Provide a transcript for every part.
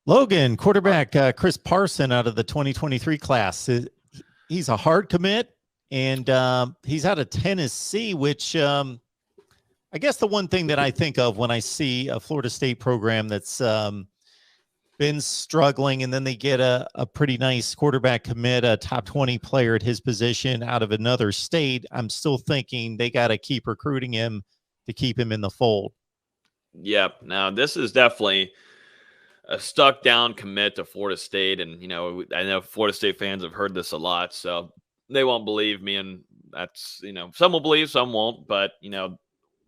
Logan, quarterback Chris Parson out of the 2023 class. He's a hard commit, and he's out of Tennessee, which I guess the one thing that I think of when I see a Florida State program that's been struggling, and then they get a pretty nice quarterback commit, a top 20 player at his position out of another state, I'm still thinking they got to keep recruiting him to keep him in the fold. Yep. Now, this is definitely a stuck down commit to Florida State. And, I know Florida State fans have heard this a lot, so they won't believe me. And that's, some will believe, some won't. But,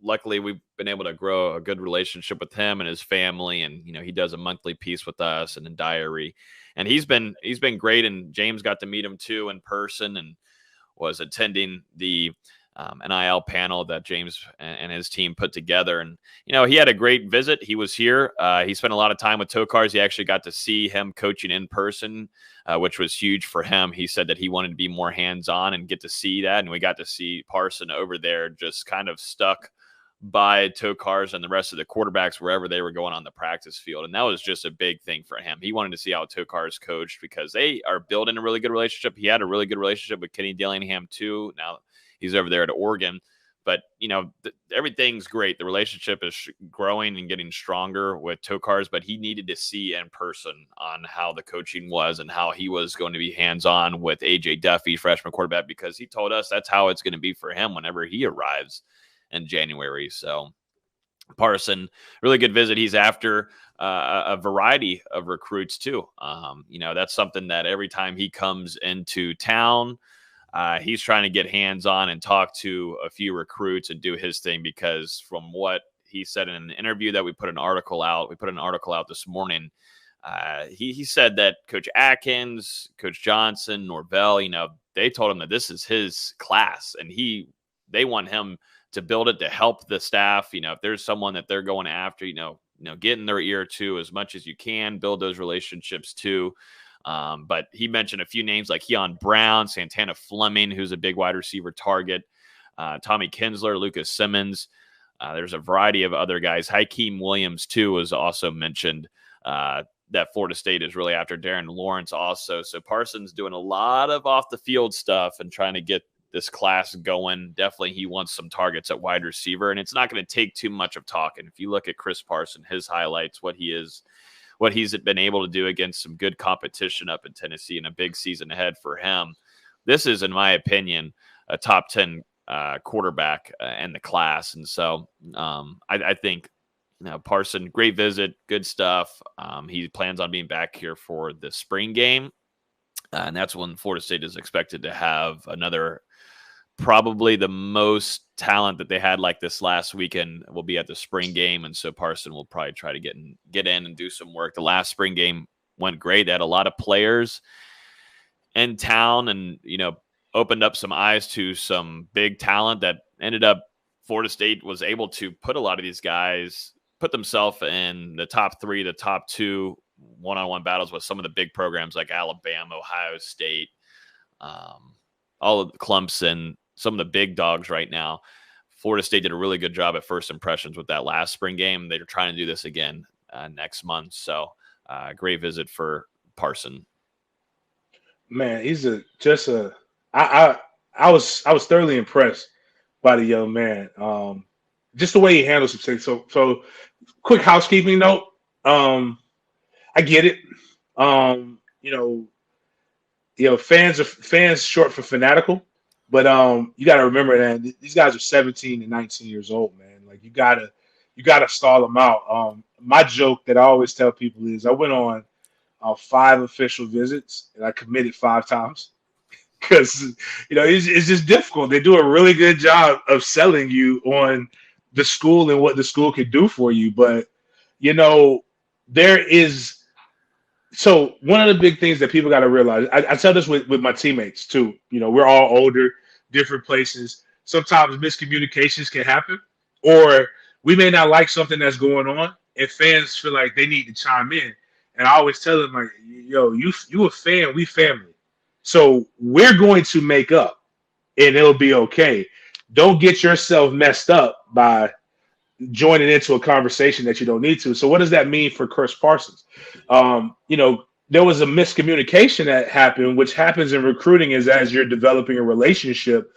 luckily we've been able to grow a good relationship with him and his family. And, he does a monthly piece with us and a diary. And he's been great. And James got to meet him too in person and was attending the NIL panel that James and his team put together. And, he had a great visit. He was here. He spent a lot of time with Tokars. He actually got to see him coaching in person, which was huge for him. He said that he wanted to be more hands-on and get to see that. And we got to see Parson over there just kind of stuck by Tokars and the rest of the quarterbacks wherever they were going on the practice field. And that was just a big thing for him. He wanted to see how Tokars coached because they are building a really good relationship. He had a really good relationship with Kenny Dillingham too. Now he's over there at Oregon, but everything's great. The relationship is growing and getting stronger with Tokars, but he needed to see in person on how the coaching was and how he was going to be hands-on with AJ Duffy, freshman quarterback, because he told us that's how it's going to be for him whenever he arrives in January. So Parson, really good visit. He's after a variety of recruits too. That's something that every time he comes into town, he's trying to get hands-on and talk to a few recruits and do his thing, because from what he said in an interview that we put an article out this morning, he said that Coach Atkins, Coach Johnson, Norvell, they told him that this is his class and they want him to build it, to help the staff. If there's someone that they're going after, get in their ear too as much as you can, build those relationships too. But he mentioned a few names like Keon Brown, Santana Fleming, who's a big wide receiver target, Tommy Kinsler, Lucas Simmons. There's a variety of other guys. Hakeem Williams, too, was also mentioned that Florida State is really after. Darren Lawrence also. So Parsons doing a lot of off-the-field stuff and trying to get this class going. Definitely he wants some targets at wide receiver, and it's not going to take too much of talking. If you look at Chris Parson, his highlights, what he's been able to do against some good competition up in Tennessee and a big season ahead for him. This is, in my opinion, a top 10 quarterback in the class. And so I think Parson, great visit, good stuff. He plans on being back here for the spring game. And that's when Florida State is expected to have another, probably the most talent that they had like this last weekend will be at the spring game. And so Parson will probably try to get in and do some work. The last spring game went great. They had a lot of players in town and, opened up some eyes to some big talent that ended up Florida State was able to put a lot of these guys, put themselves in the top 3, the top 2 one-on-one battles with some of the big programs like Alabama, Ohio State, all of Clemson, some of the big dogs right now. Florida State did a really good job at first impressions with that last spring game. They're trying to do this again next month. So great visit for Parson. Man, he's I was thoroughly impressed by the young man. Just the way he handles himself. So quick housekeeping note. I get it. Fans short for fanatical, but you got to remember that these guys are 17 and 19 years old, man. Like you gotta stall them out. My joke that I always tell people is I went on 5 official visits and I committed 5 times because it's just difficult. They do a really good job of selling you on the school and what the school could do for you, but there is. So one of the big things that people got to realize, I tell this with my teammates too. We're all older, different places. Sometimes miscommunications can happen, or we may not like something that's going on, and fans feel like they need to chime in. And I always tell them, like, you a fan, we family. So we're going to make up, and it'll be okay. Don't get yourself messed up by joining into a conversation that you don't need to. So what does that mean for Chris Parsons? There was a miscommunication that happened, which happens in recruiting is as you're developing a relationship,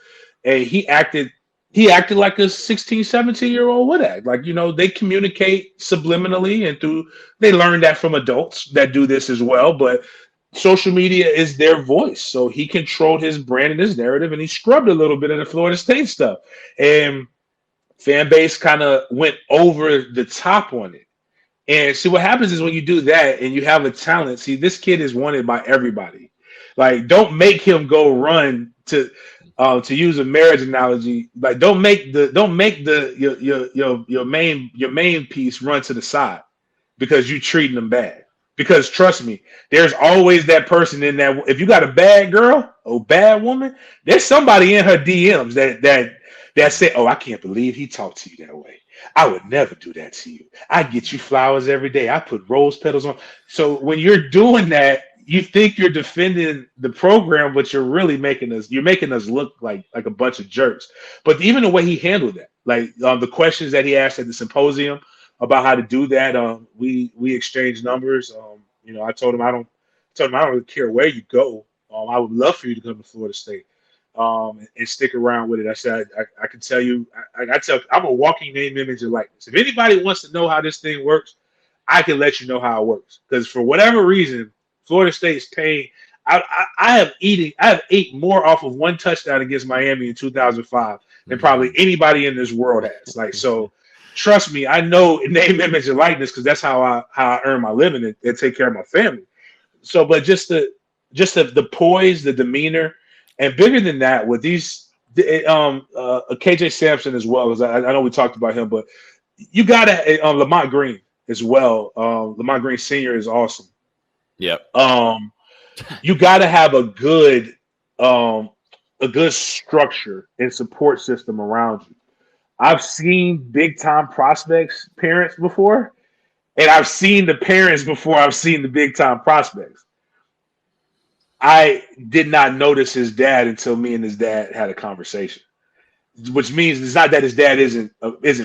and he acted like a 16, 17-year-old would act. Like, they communicate subliminally and they learn that from adults that do this as well. But social media is their voice. So he controlled his brand and his narrative, and he scrubbed a little bit of the Florida State stuff. And fan base kind of went over the top on it. And see, what happens is when you do that and you have a talent, see, this kid is wanted by everybody. Like, don't make him go run to use a marriage analogy. Like, don't make your main piece run to the side because you treating them bad. Because trust me, there's always that person in that. If you got a bad girl or bad woman, there's somebody in her DMs that say, "Oh, I can't believe he talked to you that way. I would never do that to you. I get you flowers every day. I put rose petals on." So when you're doing that, you think you're defending the program, but you're really making us look like a bunch of jerks. But even the way he handled that, like the questions that he asked at the symposium about how to do that, we exchanged numbers. I told him I don't really care where you go. I would love for you to come to Florida State. And stick around with it. I said, I can tell you, I'm a walking name, image, and likeness. If anybody wants to know how this thing works, I can let you know how it works. Because for whatever reason, Florida State's paying. I have ate more off of one touchdown against Miami in 2005 than probably anybody in this world has. Like, so trust me, I know name, image, and likeness because that's how I earn my living and take care of my family. So, but just the poise, the demeanor. And bigger than that, with these, KJ Sampson as well, as I know we talked about him, but you got to Lamont Green as well. Lamont Green Sr. is awesome. Yep. You got to have a good structure and support system around you. I've seen big time prospects' parents before, and I've seen the parents before I've seen the big time prospects. I did not notice his dad until me and his dad had a conversation, which means it's not that his dad isn't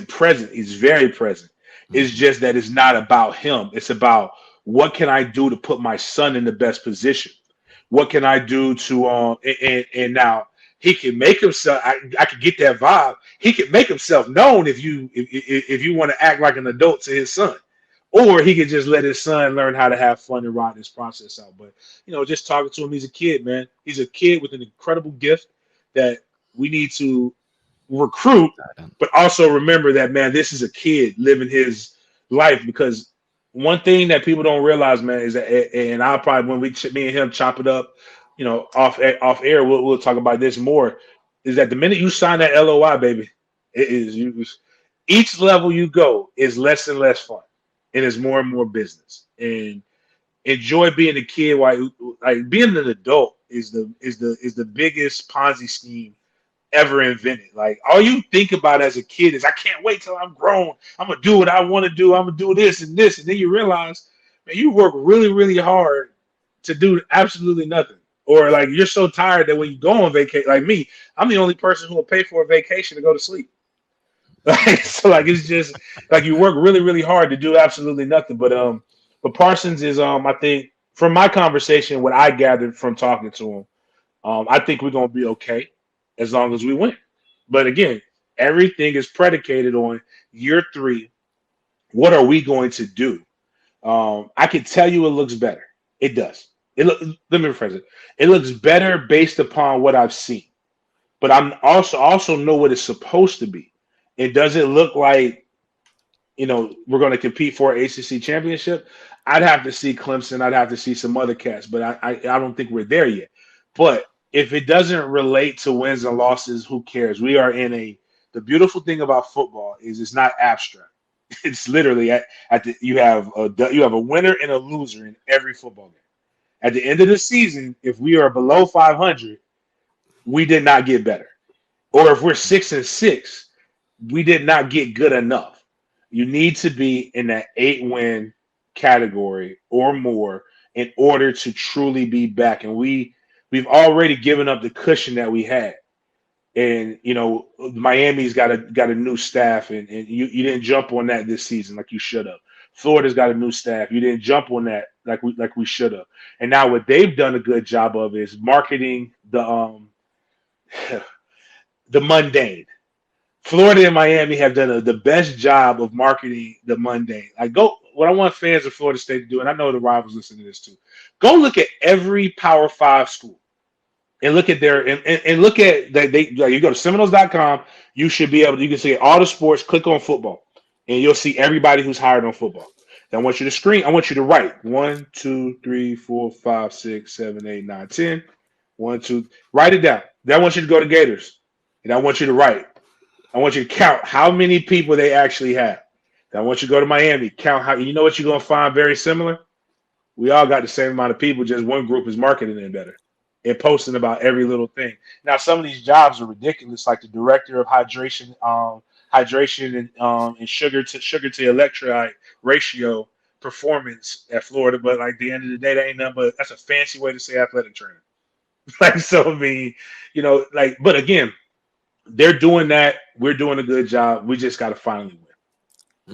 present. He's very present. It's just that it's not about him. It's about what can I do to put my son in the best position? What can I do to and now he can make himself. I can get that vibe. He can make himself known if you want to act like an adult to his son. Or he could just let his son learn how to have fun and ride this process out. But, just talking to him, he's a kid, man. He's a kid with an incredible gift that we need to recruit, but also remember that, man, this is a kid living his life. Because one thing that people don't realize, man, is that, and I'll probably, when me and him chop it up, off air, we'll talk about this more, is that the minute you sign that LOI, baby, each level you go is less and less fun. And it's more and more business. And enjoy being a kid while like being an adult is the biggest Ponzi scheme ever invented. Like, all you think about as a kid is, I can't wait till I'm grown. I'm gonna do what I want to do. I'm gonna do this and this, and then you realize, man, you work really, really hard to do absolutely nothing. Or like you're so tired that when you go on vacation, like me, I'm the only person who will pay for a vacation to go to sleep. So like it's just like you work really, really hard to do absolutely nothing. But Parsons is I think from my conversation, what I gathered from talking to him, I think we're gonna be okay as long as we win. But again, everything is predicated on year 3. What are we going to do? I can tell you it looks better. It does. Let me rephrase it. It looks better based upon what I've seen. But I'm also know what it's supposed to be. It doesn't look like, we're going to compete for an ACC championship. I'd have to see Clemson. I'd have to see some other cats, but I don't think we're there yet. But if it doesn't relate to wins and losses, who cares? We are in the beautiful thing about football is it's not abstract. It's literally you have a winner and a loser in every football game. At the end of the season, if we are below 500, we did not get better. Or if we're 6-6, we did not get good enough. You need to be in that 8-win category or more in order to truly be back. And we've already given up the cushion that we had. And Miami's got a new staff, and you didn't jump on that this season like you should have. Florida's got a new staff. You didn't jump on that like we should have. And now what they've done a good job of is marketing the the mundane. Florida and Miami have done the best job of marketing the mundane. What I want fans of Florida State to do, and I know the rivals listen to this too, go look at every Power 5 school and look at their and look at that. You go to Seminoles.com, you can see all the sports, click on football, and you'll see everybody who's hired on football. Then I want you to write 1, 2, 3, 4, 5, 6, 7, 8, 9, 10. 1, 2, write it down. Then I want you to go to Gators, and I want you to write. I want you to count how many people they actually have. Then I want you to go to Miami, count how. You know what you're gonna find very similar? We all got the same amount of people, just one group is marketing it better and posting about every little thing. Now, some of these jobs are ridiculous, like the director of hydration and sugar to electrolyte ratio performance at Florida. But like at the end of the day, that ain't nothing but that's a fancy way to say athletic trainer. Like, so I mean, but again, they're doing that. We're doing a good job. We just got to finally win.